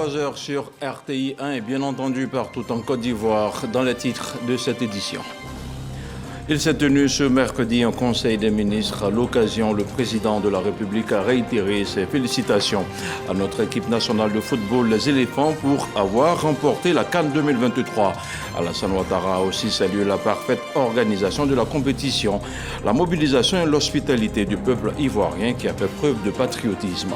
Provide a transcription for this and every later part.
23h sur RTI 1 et bien entendu partout en Côte d'Ivoire dans les titres de cette édition. Il s'est tenu ce mercredi en Conseil des ministres. À l'occasion, le président de la République a réitéré ses félicitations à notre équipe nationale de football, les éléphants, pour avoir remporté la CAN 2023. Alassane Ouattara a aussi salué la parfaite organisation de la compétition, la mobilisation et l'hospitalité du peuple ivoirien qui a fait preuve de patriotisme.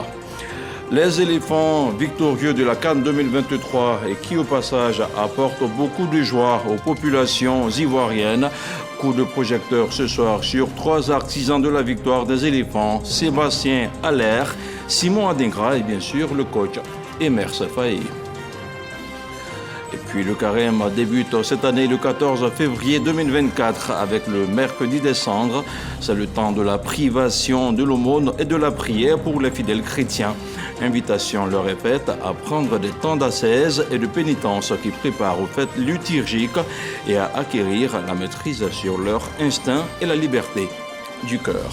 Les éléphants victorieux de la CAN 2023 et qui au passage apportent beaucoup de joie aux populations ivoiriennes. Coup de projecteur ce soir sur 3 artisans de la victoire des éléphants, Sébastien Allaire, Simon Adingra et bien sûr le coach Emer Safaï. Et puis le carême débute cette année le 14 février 2024 avec le mercredi des cendres. C'est le temps de la privation de l'aumône et de la prière pour les fidèles chrétiens. Invitation leur est faite à prendre des temps d'ascèse et de pénitence qui préparent aux fêtes liturgiques et à acquérir la maîtrise sur leur instinct et la liberté du cœur.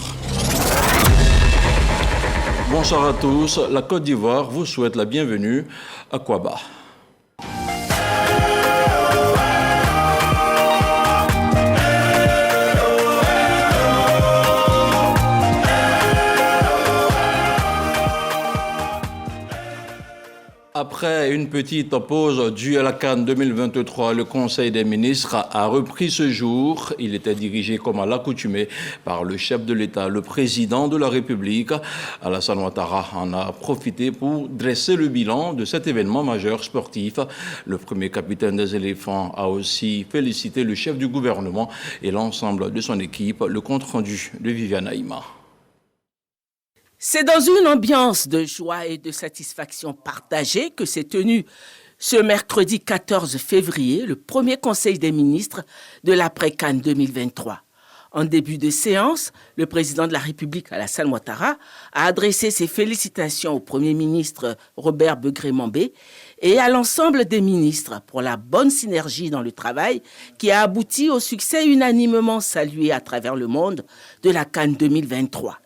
Bonsoir à tous, la Côte d'Ivoire vous souhaite la bienvenue à Kouaba. Après une petite pause due à la CAN 2023, le Conseil des ministres a repris ce jour. Il était dirigé comme à l'accoutumée par le chef de l'État, le président de la République. Alassane Ouattara en a profité pour dresser le bilan de cet événement majeur sportif. Le premier capitaine des éléphants a aussi félicité le chef du gouvernement et l'ensemble de son équipe. Le compte-rendu de Viviane Aïma. C'est dans une ambiance de joie et de satisfaction partagée que s'est tenu ce mercredi 14 février le premier conseil des ministres de l'après-CAN 2023. En début de séance, le président de la République, Alassane Ouattara, a adressé ses félicitations au Premier ministre Robert Begré-Mambé et à l'ensemble des ministres pour la bonne synergie dans le travail qui a abouti au succès unanimement salué à travers le monde de la CAN 2023.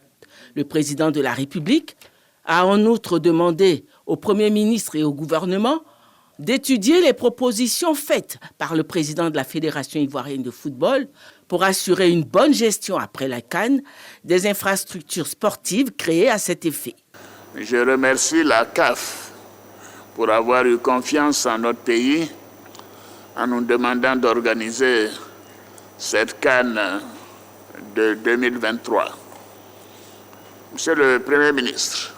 Le président de la République a en outre demandé au Premier ministre et au gouvernement d'étudier les propositions faites par le président de la Fédération ivoirienne de football pour assurer une bonne gestion après la CAN des infrastructures sportives créées à cet effet. Je remercie la CAF pour avoir eu confiance en notre pays en nous demandant d'organiser cette CAN de 2023. Monsieur le Premier ministre,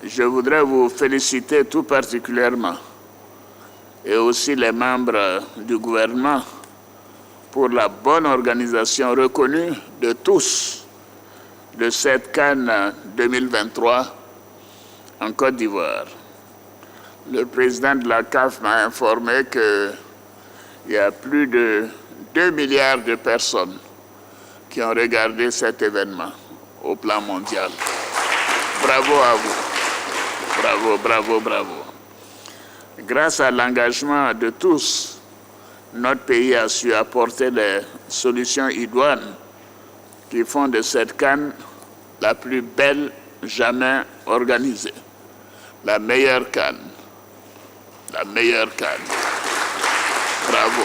je voudrais vous féliciter tout particulièrement et aussi les membres du gouvernement pour la bonne organisation reconnue de tous de cette CAN 2023 en Côte d'Ivoire. Le président de la CAF m'a informé qu'il y a plus de 2 milliards de personnes qui ont regardé cet événement au plan mondial. Bravo à vous. Bravo, bravo, bravo. Grâce à l'engagement de tous, notre pays a su apporter les solutions idoines qui font de cette CAN la plus belle jamais organisée. La meilleure CAN. La meilleure CAN. Bravo.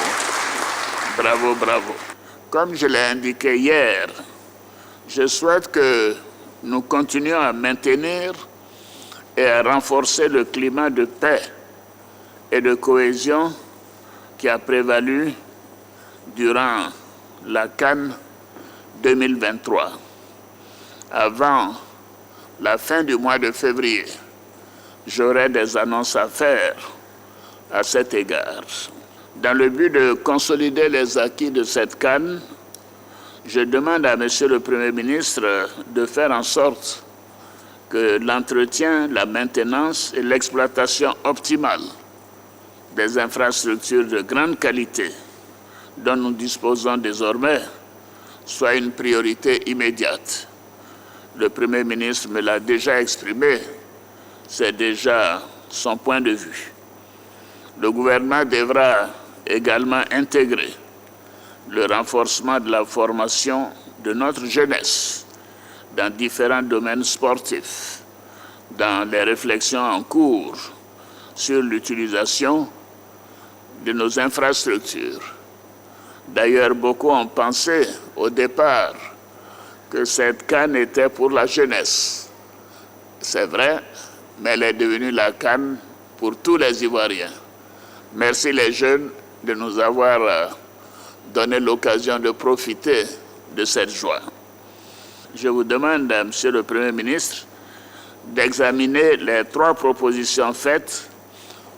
Bravo, bravo. Comme je l'ai indiqué hier, je souhaite que nous continuions à maintenir et à renforcer le climat de paix et de cohésion qui a prévalu durant la CAN 2023. Avant la fin du mois de février, j'aurai des annonces à faire à cet égard. Dans le but de consolider les acquis de cette CAN, je demande à Monsieur le Premier ministre de faire en sorte que l'entretien, la maintenance et l'exploitation optimale des infrastructures de grande qualité dont nous disposons désormais soit une priorité immédiate. Le Premier ministre me l'a déjà exprimé, c'est déjà son point de vue. Le gouvernement devra également intégrer le renforcement de la formation de notre jeunesse dans différents domaines sportifs, dans les réflexions en cours sur l'utilisation de nos infrastructures. D'ailleurs, beaucoup ont pensé au départ que cette CAN était pour la jeunesse. C'est vrai, mais elle est devenue la CAN pour tous les Ivoiriens. Merci les jeunes de nous avoir donné l'occasion de profiter de cette joie. Je vous demande, Monsieur le Premier ministre, d'examiner les 3 propositions faites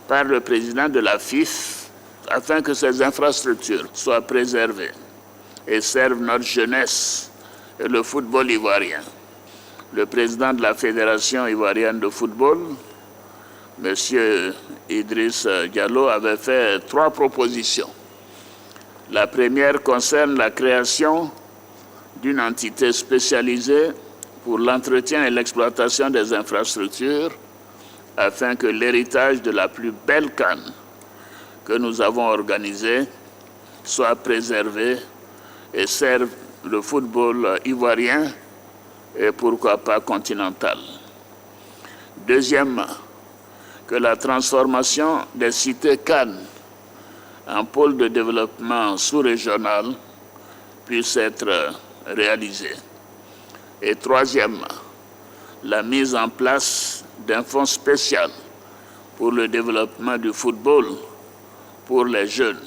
par le président de la FIF afin que ces infrastructures soient préservées et servent notre jeunesse et le football ivoirien. Le président de la Fédération ivoirienne de football, M. Idriss Diallo, avait fait 3 propositions. La première concerne la création d'une entité spécialisée pour l'entretien et l'exploitation des infrastructures afin que l'héritage de la plus belle CAN que nous avons organisée soit préservé et serve le football ivoirien et pourquoi pas continental. Deuxièmement, que la transformation des cités CAN en pôle de développement sous-régional puisse être réalisée. Et troisièmement, la mise en place d'un fonds spécial pour le développement du football pour les jeunes.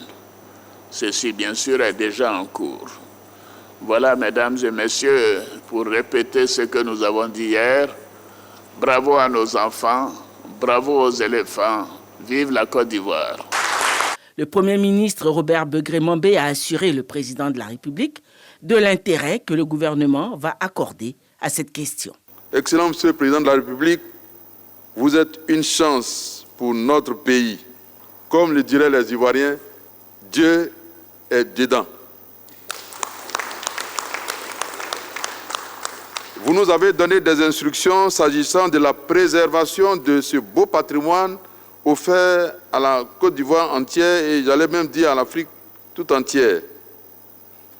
Ceci, bien sûr, est déjà en cours. Voilà, mesdames et messieurs, pour répéter ce que nous avons dit hier, bravo à nos enfants, bravo aux éléphants, vive la Côte d'Ivoire. Le Premier ministre Robert Begré-Mambé a assuré le président de la République de l'intérêt que le gouvernement va accorder à cette question. Excellent Monsieur le Président de la République, vous êtes une chance pour notre pays. Comme le diraient les Ivoiriens, Dieu est dedans. Vous nous avez donné des instructions s'agissant de la préservation de ce beau patrimoine offert à la Côte d'Ivoire entière et j'allais même dire à l'Afrique tout entière.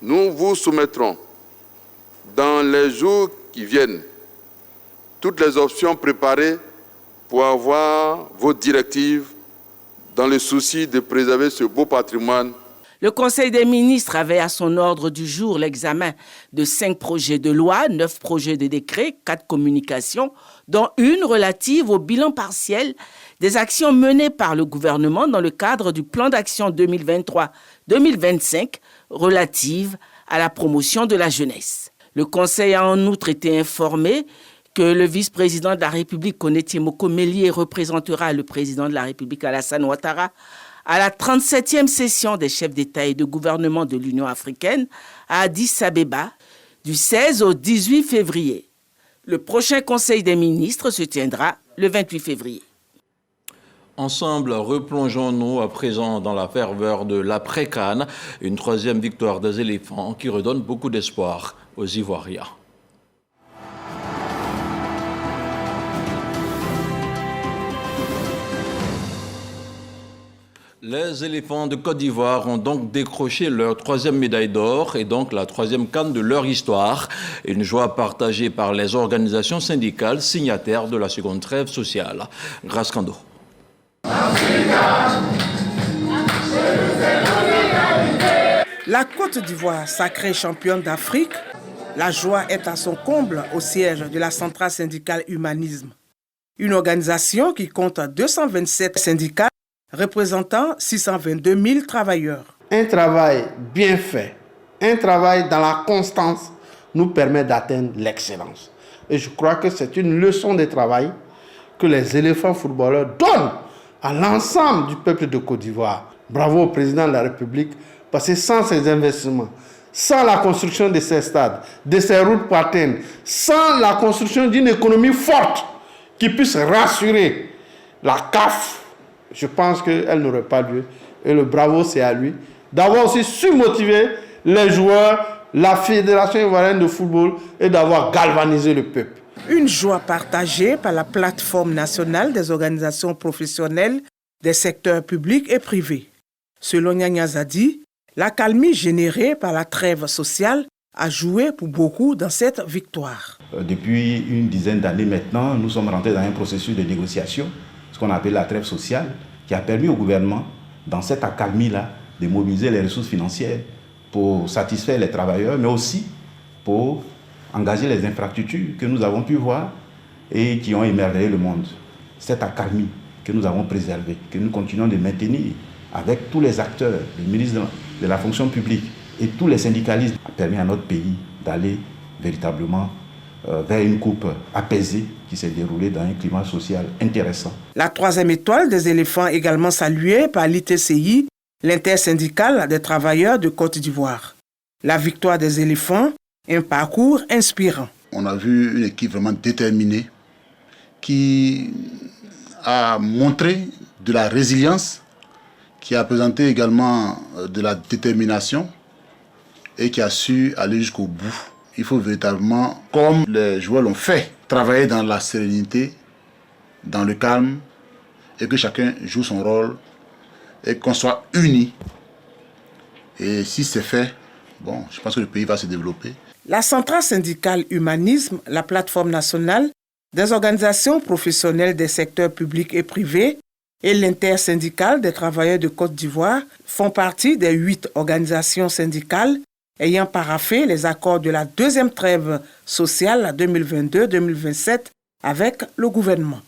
Nous vous soumettrons dans les jours qui viennent toutes les options préparées pour avoir vos directives dans le souci de préserver ce beau patrimoine. Le Conseil des ministres avait à son ordre du jour l'examen de 5 projets de loi, 9 projets de décret, 4 communications, dont une relative au bilan partiel des actions menées par le gouvernement dans le cadre du plan d'action 2023-2025 relative à la promotion de la jeunesse. Le Conseil a en outre été informé que le vice-président de la République, Koné Moko Mélié, représentera le président de la République, Alassane Ouattara, à la 37e session des chefs d'État et de gouvernement de l'Union africaine à Addis Abeba du 16 au 18 février. Le prochain Conseil des ministres se tiendra le 28 février. Ensemble, replongeons-nous à présent dans la ferveur de l'après-CAN, une 3e victoire des éléphants qui redonne beaucoup d'espoir aux Ivoiriens. Les éléphants de Côte d'Ivoire ont donc décroché leur 3e médaille d'or et donc la 3e CAN de leur histoire. Une joie partagée par les organisations syndicales signataires de la seconde trêve sociale. Grâce Kando. La Côte d'Ivoire, sacrée championne d'Afrique, la joie est à son comble au siège de la centrale syndicale Humanisme. Une organisation qui compte 227 syndicats représentant 622 000 travailleurs. Un travail bien fait, un travail dans la constance nous permet d'atteindre l'excellence. Et je crois que c'est une leçon de travail que les éléphants footballeurs donnent à l'ensemble du peuple de Côte d'Ivoire. Bravo au président de la République, parce que sans ces investissements, sans la construction de ces stades, de ces routes partaines, sans la construction d'une économie forte qui puisse rassurer la CAF, je pense qu'elle n'aurait pas lieu. Et le bravo, c'est à lui d'avoir aussi su motiver les joueurs, la Fédération ivoirienne de football et d'avoir galvanisé le peuple. Une joie partagée par la plateforme nationale des organisations professionnelles des secteurs publics et privés. Selon Nyanya Zadi, l'accalmie générée par la trêve sociale a joué pour beaucoup dans cette victoire. Depuis une dizaine d'années maintenant, nous sommes rentrés dans un processus de négociation, ce qu'on appelle la trêve sociale, qui a permis au gouvernement, dans cette accalmie-là, de mobiliser les ressources financières pour satisfaire les travailleurs, mais aussi pour engager les infrastructures que nous avons pu voir et qui ont émerveillé le monde. Cette accalmie que nous avons préservée, que nous continuons de maintenir avec tous les acteurs, le ministre de la fonction publique et tous les syndicalistes, a permis à notre pays d'aller véritablement vers une coupe apaisée qui s'est déroulée dans un climat social intéressant. La 3e étoile des éléphants également saluée par l'ITCI, l'intersyndicale des travailleurs de Côte d'Ivoire. La victoire des éléphants, un parcours inspirant. On a vu une équipe vraiment déterminée qui a montré de la résilience, qui a présenté également de la détermination et qui a su aller jusqu'au bout. Il faut véritablement, comme les joueurs l'ont fait, travailler dans la sérénité, dans le calme, et que chacun joue son rôle, et qu'on soit unis. Et si c'est fait, bon, je pense que le pays va se développer. La centrale syndicale Humanisme, la plateforme nationale des organisations professionnelles des secteurs publics et privés et l'intersyndicale des travailleurs de Côte d'Ivoire font partie des 8 organisations syndicales ayant paraphé les accords de la 2e trêve sociale 2022-2027 avec le gouvernement.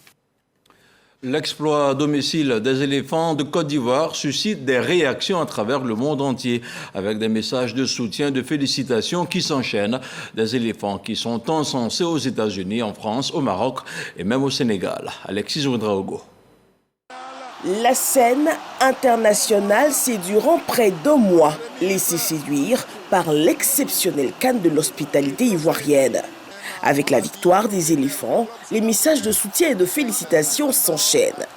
L'exploit à domicile des éléphants de Côte d'Ivoire suscite des réactions à travers le monde entier, avec des messages de soutien, de félicitations qui s'enchaînent. Des éléphants qui sont encensés aux États-Unis, en France, au Maroc et même au Sénégal. Alexis Ouedraogo. La scène internationale s'est durant près d'1 mois laissée séduire par l'exceptionnelle canne de l'hospitalité ivoirienne. Avec la victoire des éléphants, les messages de soutien et de félicitations s'enchaînent.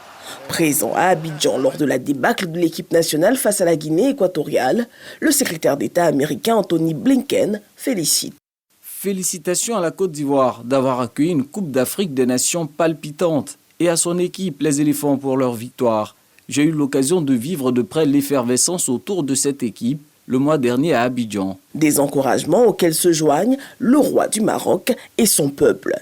Présent à Abidjan lors de la débâcle de l'équipe nationale face à la Guinée équatoriale, le secrétaire d'État américain Anthony Blinken félicite. Félicitations à la Côte d'Ivoire d'avoir accueilli une Coupe d'Afrique des Nations palpitante et à son équipe, les éléphants, pour leur victoire. J'ai eu l'occasion de vivre de près l'effervescence autour de cette équipe le mois dernier à Abidjan. Des encouragements auxquels se joignent le roi du Maroc et son peuple.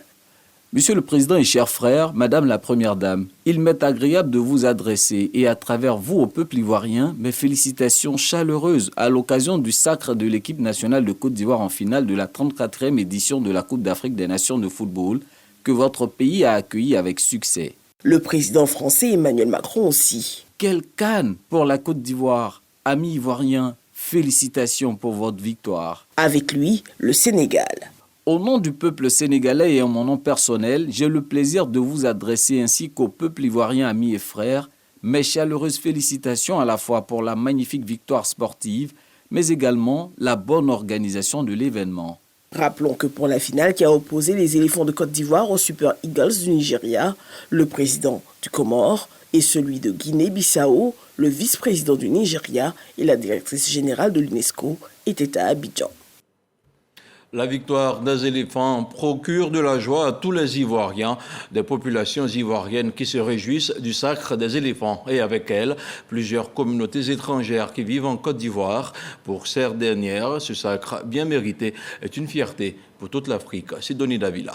Monsieur le Président et chers frères, Madame la Première Dame, il m'est agréable de vous adresser et à travers vous au peuple ivoirien mes félicitations chaleureuses à l'occasion du sacre de l'équipe nationale de Côte d'Ivoire en finale de la 34e édition de la Coupe d'Afrique des Nations de football que votre pays a accueilli avec succès. Le président français Emmanuel Macron aussi. Quelle canne pour la Côte d'Ivoire, amis ivoiriens, félicitations pour votre victoire. Avec lui, le Sénégal. Au nom du peuple sénégalais et en mon nom personnel, j'ai le plaisir de vous adresser ainsi qu'au peuple ivoirien, amis et frères, mes chaleureuses félicitations à la fois pour la magnifique victoire sportive, mais également la bonne organisation de l'événement. Rappelons que pour la finale qui a opposé les éléphants de Côte d'Ivoire aux Super Eagles du Nigeria, le président du Comore et celui de Guinée-Bissau, le vice-président du Nigeria et la directrice générale de l'UNESCO étaient à Abidjan. La victoire des éléphants procure de la joie à tous les Ivoiriens, des populations ivoiriennes qui se réjouissent du sacre des éléphants et avec elles, plusieurs communautés étrangères qui vivent en Côte d'Ivoire. Pour ces dernières, ce sacre bien mérité est une fierté pour toute l'Afrique. Sidonie Davila.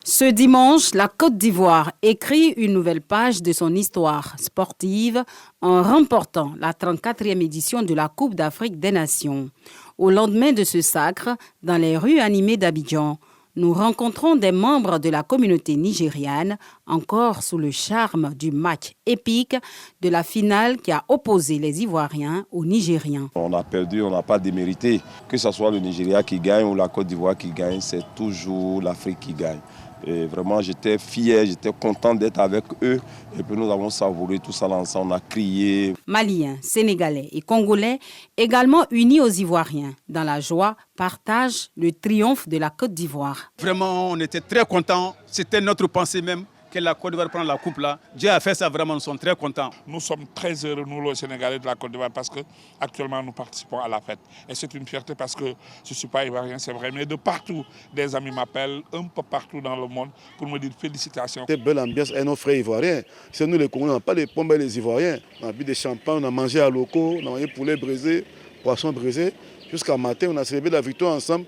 Ce dimanche, la Côte d'Ivoire écrit une nouvelle page de son histoire sportive en remportant la 34e édition de la Coupe d'Afrique des Nations. Au lendemain de ce sacre, dans les rues animées d'Abidjan, nous rencontrons des membres de la communauté nigériane, encore sous le charme du match épique de la finale qui a opposé les Ivoiriens aux Nigériens. On a perdu, on n'a pas démérité. Que ce soit le Nigeria qui gagne ou la Côte d'Ivoire qui gagne, c'est toujours l'Afrique qui gagne. Et vraiment, j'étais fier, j'étais content d'être avec eux. Et puis nous avons savouré tout ça ensemble, on a crié. Maliens, Sénégalais et Congolais, également unis aux Ivoiriens, dans la joie, partagent le triomphe de la Côte d'Ivoire. Vraiment, on était très contents. C'était notre pensée même que la Côte d'Ivoire prend la coupe là. Dieu a fait ça, vraiment, nous sommes très contents. Nous sommes très heureux, nous, les Sénégalais de la Côte d'Ivoire, parce qu'actuellement, nous participons à la fête. Et c'est une fierté parce que je ne suis pas ivoirien, c'est vrai, mais de partout, des amis m'appellent, un peu partout dans le monde, pour me dire félicitations. C'était belle ambiance et nos frères ivoiriens. C'est nous les Congolais, on n'a pas les pommes et les Ivoiriens. On a bu des champagnes, on a mangé à locaux, on a mangé poulet braisé, poisson braisé. Jusqu'à matin, on a célébré la victoire ensemble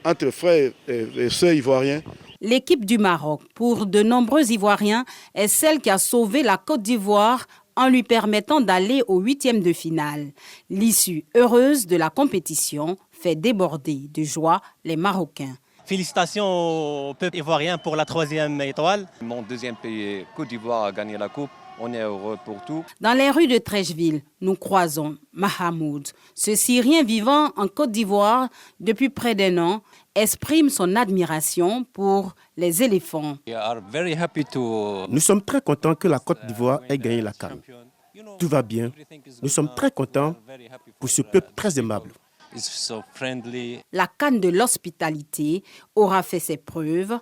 entre frères et sœurs ivoiriens. L'équipe du Maroc, pour de nombreux Ivoiriens, est celle qui a sauvé la Côte d'Ivoire en lui permettant d'aller au 8e de finale. L'issue heureuse de la compétition fait déborder de joie les Marocains. Félicitations au peuple ivoirien pour la 3e étoile. Mon deuxième pays, Côte d'Ivoire, a gagné la coupe. On est heureux pour tout. Dans les rues de Trècheville, nous croisons Mahamoud. Ce Syrien vivant en Côte d'Ivoire depuis près d'un an exprime son admiration pour les éléphants. Nous sommes très contents que la Côte d'Ivoire ait gagné la CAN. Tout va bien. Nous sommes très contents pour ce peuple très aimable. La CAN de l'hospitalité aura fait ses preuves.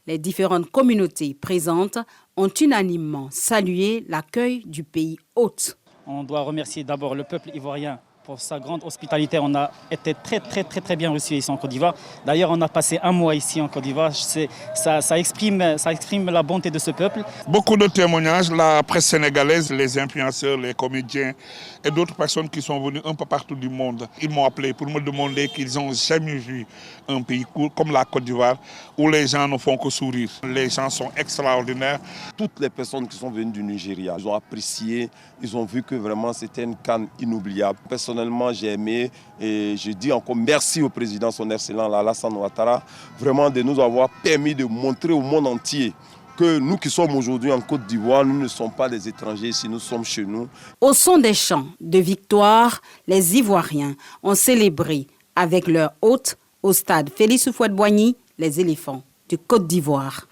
Les différentes communautés présentes ont unanimement salué l'accueil du pays hôte. On doit remercier d'abord le peuple ivoirien pour sa grande hospitalité. On a été très bien reçus ici en Côte d'Ivoire. D'ailleurs, on a passé un mois ici en Côte d'Ivoire. Ça exprime la bonté de ce peuple. Beaucoup de témoignages, la presse sénégalaise, les influenceurs, les comédiens et d'autres personnes qui sont venues un peu partout du monde. Ils m'ont appelé pour me demander qu'ils n'ont jamais vu un pays comme la Côte d'Ivoire où les gens ne font que sourire. Les gens sont extraordinaires. Toutes les personnes qui sont venues du Nigeria, ils ont apprécié, ils ont vu que vraiment c'était une CAN inoubliable. Personnellement, j'ai aimé et je dis encore merci au président, son excellent Alassane Ouattara, vraiment de nous avoir permis de montrer au monde entier que nous qui sommes aujourd'hui en Côte d'Ivoire, nous ne sommes pas des étrangers ici, nous sommes chez nous. Au son des chants de victoire, les Ivoiriens ont célébré avec leur hôte au stade Félix Houphouët-Boigny les éléphants de Côte d'Ivoire.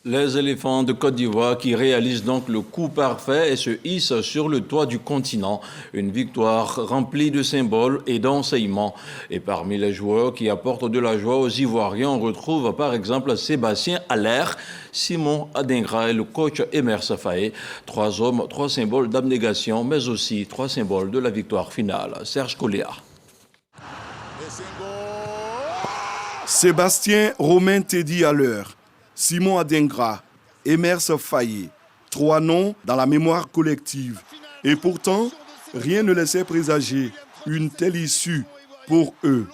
Les éléphants de Côte d'Ivoire qui réalisent donc le coup parfait et se hissent sur le toit du continent. Une victoire remplie de symboles et d'enseignements. Et parmi les joueurs qui apportent de la joie aux Ivoiriens, on retrouve par exemple Sébastien Haller, Simon Adingra et le coach Emer Safaé. 3 hommes, 3 symboles d'abnégation, mais aussi 3 symboles de la victoire finale. Serge Coléa. Sébastien Romain Teddy Haller, Simon Adingra, Emer Safaé, 3 noms dans la mémoire collective. Et pourtant, rien ne laissait présager une telle issue pour eux.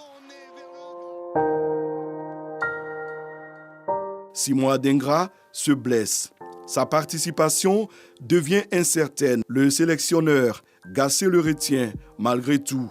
Simon Adingra se blesse. Sa participation devient incertaine. Le sélectionneur Gassé le retient malgré tout.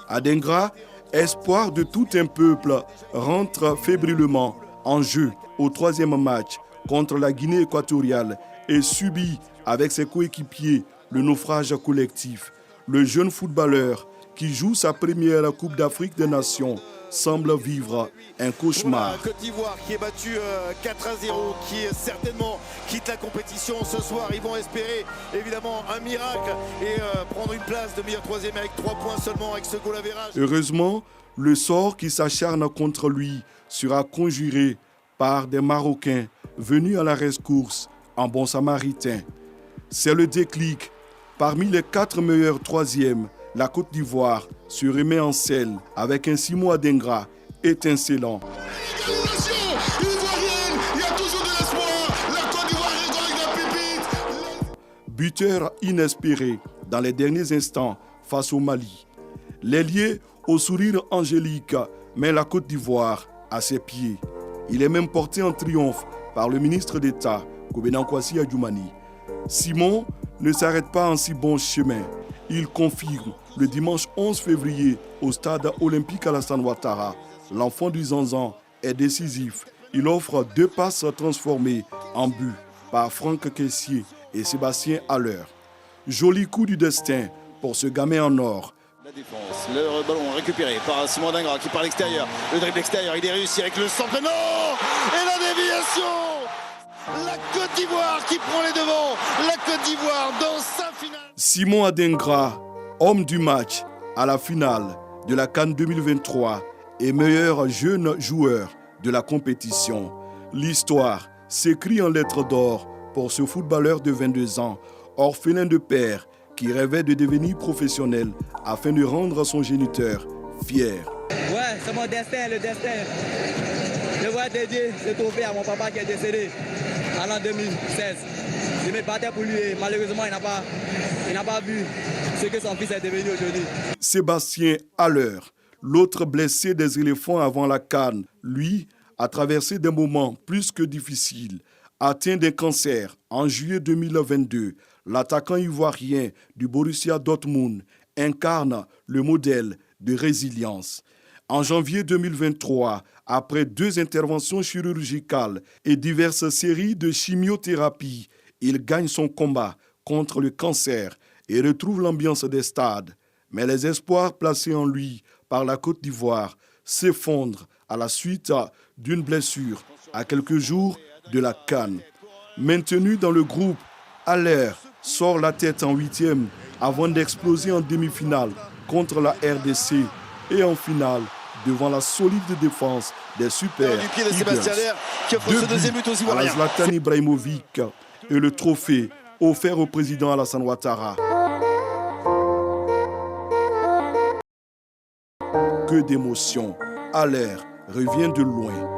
Adingra, espoir de tout un peuple, rentre fébrilement en jeu au 3e match contre la Guinée équatoriale et subit avec ses coéquipiers le naufrage collectif. Le jeune footballeur qui joue sa première Coupe d'Afrique des Nations semble vivre un cauchemar. La Côte d'Ivoire qui est battue 4-0, qui certainement quitte la compétition ce soir. Ils vont espérer évidemment un miracle et prendre une place de meilleur 3e avec 3 points seulement avec ce goal average. Heureusement, le sort qui s'acharne contre lui sera conjuré par des Marocains venus à la rescousse en bon samaritain. C'est le déclic. Parmi les 4 meilleurs 3e, la Côte d'Ivoire se remet en selle avec un Simon Adingra étincelant. Buteur inespéré dans les derniers instants face au Mali. L'ailier au sourire angélique met la Côte d'Ivoire à ses pieds. Il est même porté en triomphe par le ministre d'État, Kobena Kwasi Adjoumani. Simon ne s'arrête pas en si bon chemin. Il confirme le dimanche 11 février au stade olympique Alassane Ouattara. L'enfant du Zanzan est décisif. Il offre 2 passes transformées en but par Franck Kessié et Sébastien Haller. Joli coup du destin pour ce gamin en or. La défense, le ballon récupéré par Simon Adingra qui part à l'extérieur. Le dribble extérieur, il est réussi avec le centre. Non! Et la déviation! La Côte d'Ivoire qui prend les devants. La Côte d'Ivoire dans sa finale. Simon Adingra, homme du match à la finale de la CAN 2023 et meilleur jeune joueur de la compétition. L'histoire s'écrit en lettres d'or pour ce footballeur de 22 ans, orphelin de père, qui rêvait de devenir professionnel afin de rendre son géniteur fier. Ouais, c'est mon destin, le destin. Je vois dédier ce trophée à mon papa qui est décédé en l'an 2016. Je me battais pour lui et malheureusement, il n'a pas vu ce que son fils est devenu aujourd'hui. Sébastien Haller, l'autre blessé des éléphants avant la CAN, lui, a traversé des moments plus que difficiles. Atteint d'un cancer en juillet 2022, l'attaquant ivoirien du Borussia Dortmund incarne le modèle de résilience. En janvier 2023, après 2 interventions chirurgicales et diverses séries de chimiothérapie, il gagne son combat contre le cancer et retrouve l'ambiance des stades. Mais les espoirs placés en lui par la Côte d'Ivoire s'effondrent à la suite d'une blessure à quelques jours de la CAN. Maintenu dans le groupe, Haller sort la tête en 8e avant d'exploser en demi-finale contre la RDC et en finale devant la solide défense des Super du pied de Sébastien Haller qui offre ce deuxième but aux à la Ivoiriens. Zlatan Ibrahimovic et le trophée offert au président Alassane Ouattara. Que d'émotions. Haller revient de loin.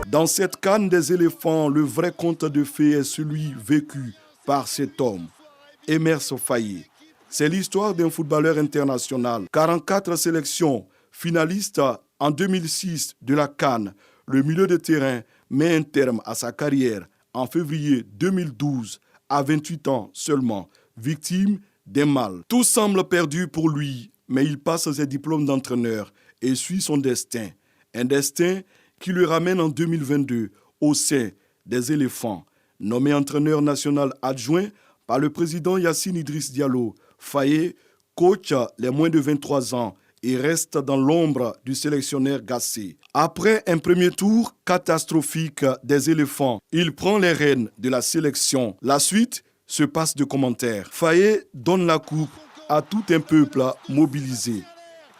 Dans cette canne des éléphants, le vrai conte de fées est celui vécu par cet homme, Emers Faé. C'est l'histoire d'un footballeur international. 44 sélections, finaliste en 2006 de la CAN. Le milieu de terrain met un terme à sa carrière en février 2012, à 28 ans seulement, victime d'un mal. Tout semble perdu pour lui, mais il passe ses diplômes d'entraîneur et suit son destin. Un destin qui le ramène en 2022 au sein des éléphants. Nommé entraîneur national adjoint par le président Yassine Idriss Diallo, Faé coach les moins de 23 ans et reste dans l'ombre du sélectionneur Gassé. Après un premier tour catastrophique des éléphants, il prend les rênes de la sélection. La suite se passe de commentaires. Faé donne la coupe à tout un peuple mobilisé.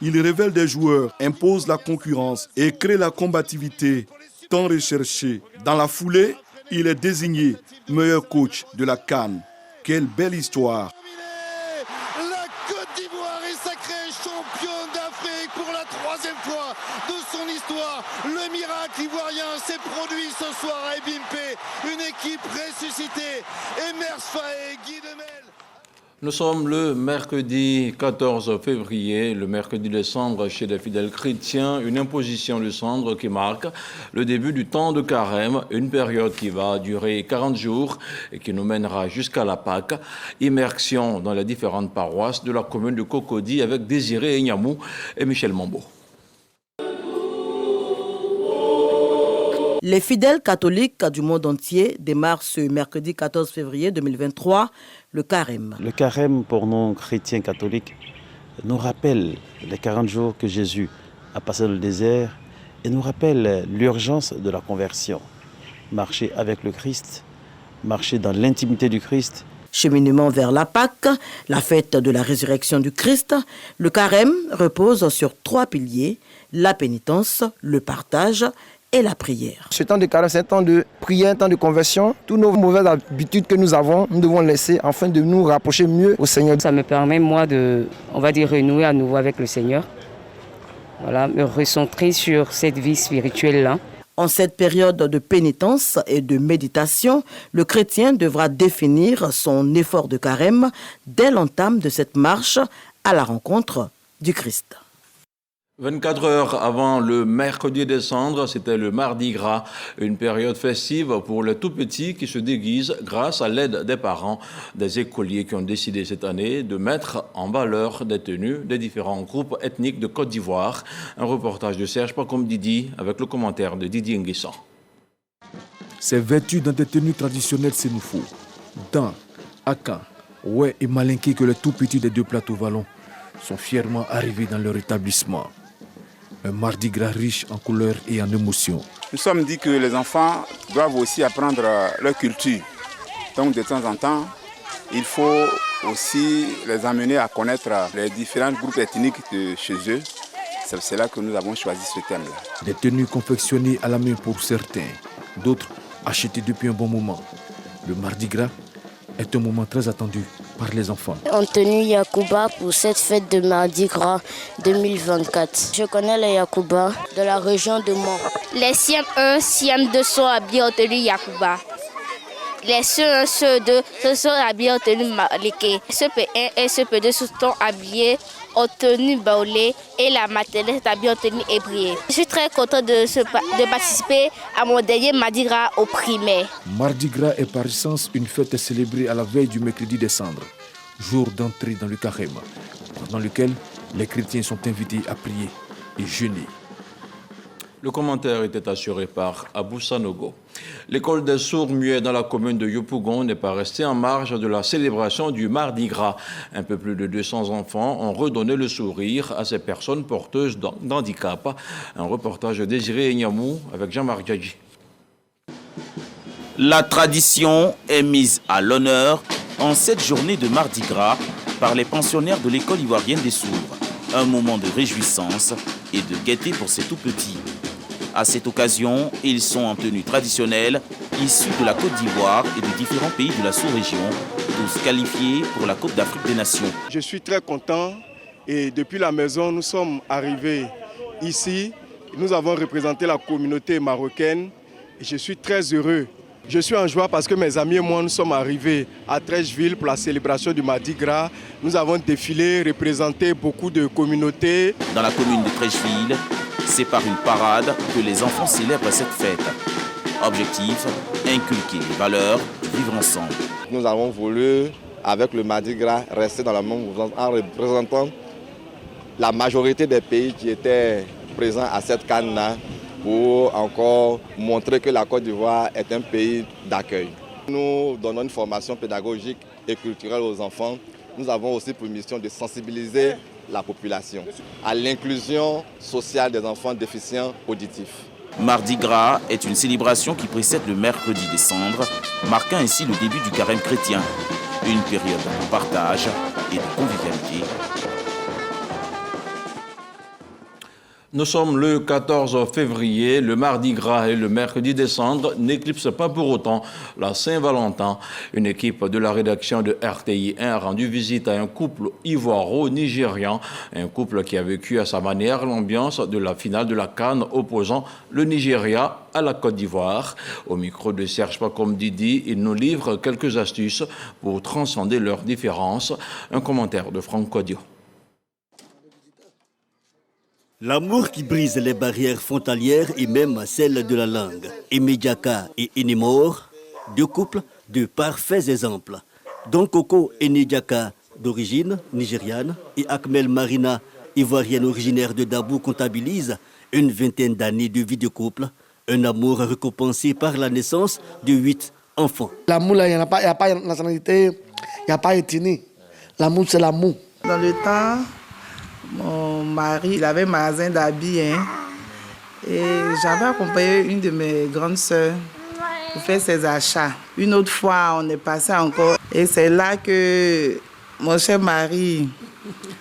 Il révèle des joueurs, impose la concurrence et crée la combativité tant recherchée. Dans la foulée, il est désigné meilleur coach de la CAN. Quelle belle histoire! La Côte d'Ivoire est sacrée championne d'Afrique pour la 3e fois de son histoire. Le miracle ivoirien s'est produit ce soir à Ebimpe. Une équipe ressuscitée. Emers Faé, Guy Demel. Nous sommes le mercredi 14 février, le mercredi de cendre chez les fidèles chrétiens, une imposition de cendre qui marque le début du temps de carême, une période qui va durer 40 jours et qui nous mènera jusqu'à la Pâque. Immersion dans les différentes paroisses de la commune de Cocody avec Désiré Enyamou et Michel Mambo. Les fidèles catholiques du monde entier démarrent ce mercredi 14 février 2023 le carême. Le carême pour nous chrétiens catholiques nous rappelle les 40 jours que Jésus a passé dans le désert et nous rappelle l'urgence de la conversion. Marcher avec le Christ, marcher dans l'intimité du Christ. Cheminement vers la Pâque, la fête de la résurrection du Christ, le carême repose sur 3 piliers, la pénitence, le partage et la prière. Ce temps de carême, c'est un temps de prière, un temps de conversion. Toutes nos mauvaises habitudes que nous avons, nous devons laisser afin de nous rapprocher mieux au Seigneur. Ça me permet, moi, de, renouer à nouveau avec le Seigneur. Voilà, me recentrer sur cette vie spirituelle-là. En cette période de pénitence et de méditation, le chrétien devra définir son effort de carême dès l'entame de cette marche à la rencontre du Christ. 24 heures avant le mercredi des cendres, c'était le Mardi Gras, une période festive pour les tout-petits qui se déguisent grâce à l'aide des parents, des écoliers qui ont décidé cette année de mettre en valeur des tenues des différents groupes ethniques de Côte d'Ivoire. Un reportage de Serge Pacom Didi avec le commentaire de Didier Nguessan. Ces vêtus dans des tenues traditionnelles sénoufo, Dan, Akan, Oué et Malinké que les tout-petits des 2 plateaux vallons sont fièrement arrivés dans leur établissement. Un Mardi Gras riche en couleurs et en émotions. Nous sommes dit que les enfants doivent aussi apprendre leur culture. Donc de temps en temps, il faut aussi les amener à connaître les différents groupes ethniques de chez eux. C'est pour cela que nous avons choisi ce thème-là. Des tenues confectionnées à la main pour certains, d'autres achetées depuis un bon moment. Le Mardi Gras est un moment très attendu par les enfants. Anthony Yacouba pour cette fête de Mardi Gras 2024. Je connais les Yacouba de la région de Mont. Les CM1, CM2 sont habillés en tenue Yacouba. Les CE1, CE2 sont habillés en tenue Maleke. CP1 et CP2 sont habillés en tenue baoulé et la maternelle est habillée en tenue ébriée. Je suis très content de participer à mon dernier Mardi Gras au primaire. Mardi Gras est par essence une fête célébrée à la veille du mercredi des cendres, jour d'entrée dans le carême, dans lequel les chrétiens sont invités à prier et jeûner. Le commentaire était assuré par Abou Sanogo. L'école des sourds-muets dans la commune de Yopougon n'est pas restée en marge de la célébration du Mardi Gras. Un peu plus de 200 enfants ont redonné le sourire à ces personnes porteuses d'handicap. Un reportage de Désiré Niamou avec Jean-Marc Djadji. La tradition est mise à l'honneur en cette journée de Mardi Gras par les pensionnaires de l'école ivoirienne des sourds. Un moment de réjouissance et de gaieté pour ces tout-petits. À cette occasion, ils sont en tenue traditionnelle, issus de la Côte d'Ivoire et de différents pays de la sous-région, tous qualifiés pour la Coupe d'Afrique des Nations. Je suis très content et depuis la maison, nous sommes arrivés ici. Nous avons représenté la communauté marocaine et je suis très heureux. Je suis en joie parce que mes amis et moi, nous sommes arrivés à Trècheville pour la célébration du Mardi Gras. Nous avons défilé, représenté beaucoup de communautés. Dans la commune de Trècheville, c'est par une parade que les enfants célèbrent cette fête. Objectif, inculquer les valeurs, vivre ensemble. Nous avons voulu, avec le Mardi Gras, rester dans la même mouvance en représentant la majorité des pays qui étaient présents à cette canne-là pour encore montrer que la Côte d'Ivoire est un pays d'accueil. Nous donnons une formation pédagogique et culturelle aux enfants. Nous avons aussi pour mission de sensibiliser la population à l'inclusion sociale des enfants déficients auditifs. Mardi Gras est une célébration qui précède le mercredi des cendres, marquant ainsi le début du carême chrétien. Une période de partage et de convivialité. Nous sommes le 14 février, le Mardi Gras et le mercredi des cendres n'éclipsent pas pour autant la Saint-Valentin. Une équipe de la rédaction de RTI 1 a rendu visite à un couple ivoiro-nigérian, un couple qui a vécu à sa manière l'ambiance de la finale de la CAN opposant le Nigeria à la Côte d'Ivoire. Au micro de Serge Pacom Didi, il nous livre quelques astuces pour transcender leurs différences. Un commentaire de Franck Kodio. L'amour qui brise les barrières frontalières et même celles de la langue. Aimé Diaka et Enemor, deux couples de parfaits exemples. Don Koko Ene Diaka, d'origine nigériane, et Akmel Marina, ivoirienne originaire de Dabou, comptabilisent une vingtaine d'années de vie de couple. Un amour récompensé par la naissance de 8 enfants. L'amour, il n'y a pas de nationalité, il n'y a pas d'ethnie. L'amour, c'est l'amour. Dans le temps, mon mari, il avait un magasin d'habits, et j'avais accompagné une de mes grandes sœurs pour faire ses achats. Une autre fois, on est passé encore et c'est là que mon cher mari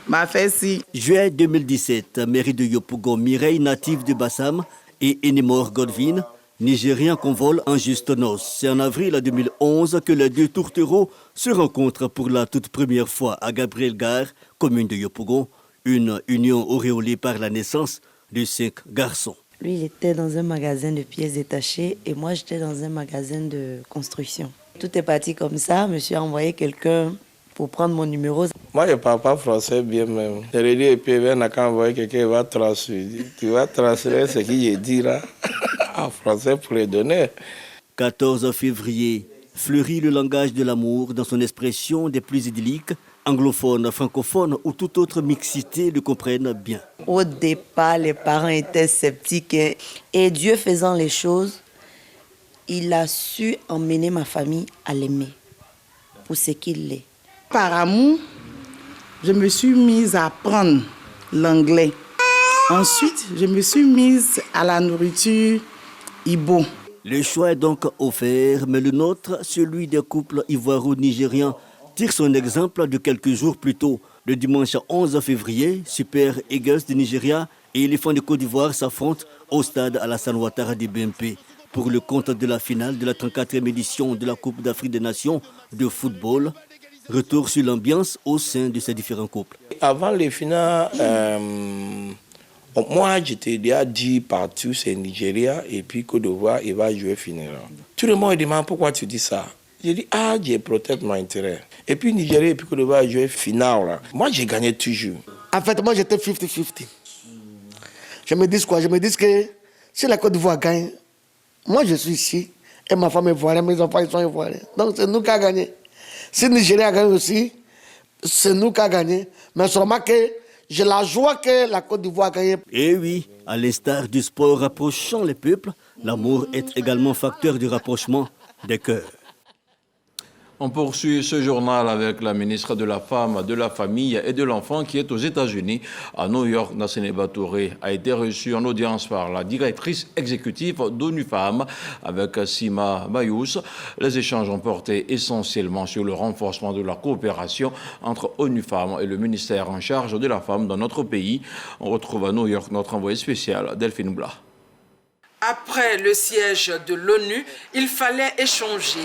m'a fait signe. Juin 2017, mairie de Yopougon, Mireille, native de Bassam, et Enemor Godwin, Nigérien convole en juste noces. C'est en avril 2011 que les deux tourtereaux se rencontrent pour la toute première fois à Gabriel-Gare, commune de Yopougon. Une union auréolée par la naissance de 5 garçons. Lui, il était dans un magasin de pièces détachées et moi, j'étais dans un magasin de construction. Tout est parti comme ça. Monsieur a envoyé quelqu'un pour prendre mon numéro. Moi, je ne parle pas français bien même. Je lui ai dit, et puis il n'a qu'à envoyer quelqu'un, il va transférer. Tu vas transférer ce qu'il dit là en français pour les donner. 14 février, fleurit le langage de l'amour dans son expression des plus idylliques. Anglophones, francophones ou toute autre mixité le comprennent bien. Au départ, les parents étaient sceptiques et Dieu faisant les choses, il a su emmener ma famille à l'aimer pour ce qu'il est. Par amour, je me suis mise à apprendre l'anglais. Ensuite, je me suis mise à la nourriture ibo. Le choix est donc offert, mais le nôtre, celui des couples ivoiro-nigérians, tire son exemple de quelques jours plus tôt. Le dimanche 11 février, Super Eagles de Nigeria et Éléphants de Côte d'Ivoire s'affrontent au stade Alassane Ouattara de BMP pour le compte de la finale de la 34e édition de la Coupe d'Afrique des Nations de football. Retour sur l'ambiance au sein de ces différents couples. Avant les finales, moi j'étais déjà dit partout, c'est Nigeria et puis Côte d'Ivoire, il va jouer final. Tout le monde me demande pourquoi tu dis ça. J'ai dit, je protège mon intérêt. Et puis Nigeria et puis Côte d'Ivoire jouer final. Moi j'ai gagné toujours. En fait, moi j'étais 50-50. Je me dis quoi? Je me dis que si la Côte d'Ivoire gagne, moi je suis ici et ma femme est ivoirienne, mes enfants ils sont ivoiriens. Donc c'est nous qui avons gagné. Si Nigeria gagne aussi, c'est nous qui avons gagné. Mais seulement que j'ai la joie que la Côte d'Ivoire a gagné. Et oui, à l'instar du sport rapprochant les peuples, l'amour est également facteur de rapprochement des cœurs. On poursuit ce journal avec la ministre de la Femme, de la Famille et de l'Enfant qui est aux États-Unis. À New York, Nassene Batouré a été reçue en audience par la directrice exécutive d'ONU Femmes avec Sima Bayous. Les échanges ont porté essentiellement sur le renforcement de la coopération entre ONU Femmes et le ministère en charge de la femme dans notre pays. On retrouve à New York notre envoyé spécial, Delphine Blas. Après le siège de l'ONU, il fallait échanger,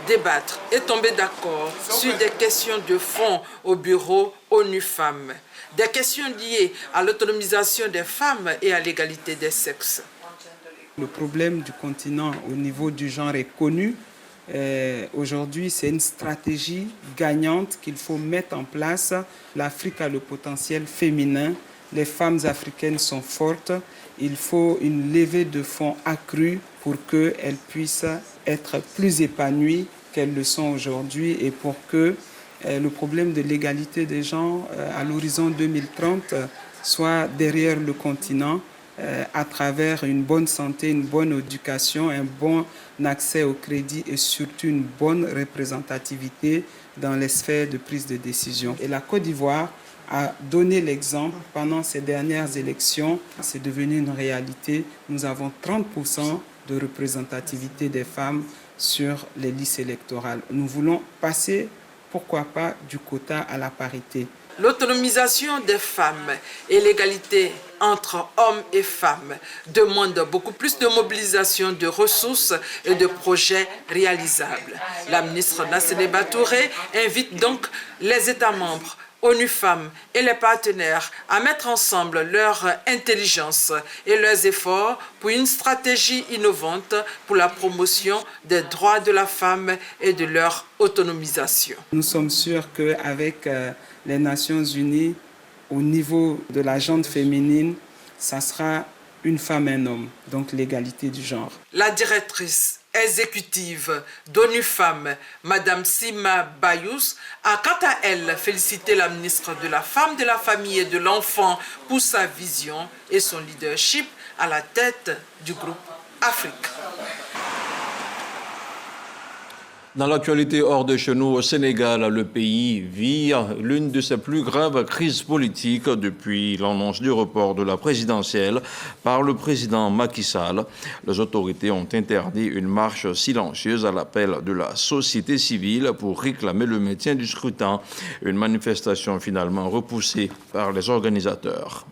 débattre et tomber d'accord sur des questions de fond au bureau ONU Femmes. Des questions liées à l'autonomisation des femmes et à l'égalité des sexes. Le problème du continent au niveau du genre est connu. Aujourd'hui, c'est une stratégie gagnante qu'il faut mettre en place. L'Afrique a le potentiel féminin. Les femmes africaines sont fortes. Il faut une levée de fonds accrue pour qu'elles puissent être plus épanouies qu'elles le sont aujourd'hui et pour que le problème de l'égalité des genres à l'horizon 2030 soit derrière le continent à travers une bonne santé, une bonne éducation, un bon accès au crédit et surtout une bonne représentativité dans les sphères de prise de décision. Et la Côte d'Ivoire a donné l'exemple pendant ces dernières élections. C'est devenu une réalité. Nous avons 30% de représentativité des femmes sur les listes électorales. Nous voulons passer, pourquoi pas, du quota à la parité. L'autonomisation des femmes et l'égalité entre hommes et femmes demandent beaucoup plus de mobilisation de ressources et de projets réalisables. La ministre Nassene Batouré invite donc les États membres, ONU Femmes et les partenaires à mettre ensemble leur intelligence et leurs efforts pour une stratégie innovante pour la promotion des droits de la femme et de leur autonomisation. Nous sommes sûrs qu'avec les Nations Unies, au niveau de la gente féminine, ça sera une femme et un homme, donc l'égalité du genre. La directrice exécutive d'ONU Femmes, Madame Sima Bayous, a quant à elle félicité la ministre de la Femme, de la Famille et de l'Enfant pour sa vision et son leadership à la tête du groupe Afrique. Dans l'actualité hors de chez nous, au Sénégal, le pays vit l'une de ses plus graves crises politiques depuis l'annonce du report de la présidentielle par le président Macky Sall. Les autorités ont interdit une marche silencieuse à l'appel de la société civile pour réclamer le maintien du scrutin. Une manifestation finalement repoussée par les organisateurs.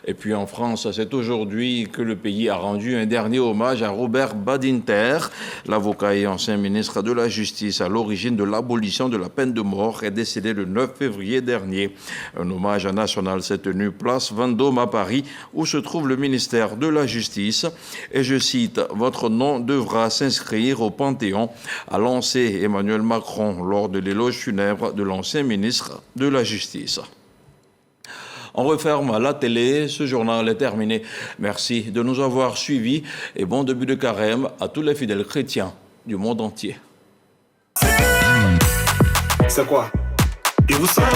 Et puis en France, c'est aujourd'hui que le pays a rendu un dernier hommage à Robert Badinter, l'avocat et ancien ministre de la Justice à l'origine de l'abolition de la peine de mort, est décédé le 9 février dernier. Un hommage national s'est tenu place Vendôme à Paris, où se trouve le ministère de la Justice. Et je cite, « Votre nom devra s'inscrire au Panthéon », a lancé Emmanuel Macron lors de l'éloge funèbre de l'ancien ministre de la Justice. On referme la télé, ce journal est terminé. Merci de nous avoir suivis et bon début de carême à tous les fidèles chrétiens du monde entier. C'est quoi? Et vous savez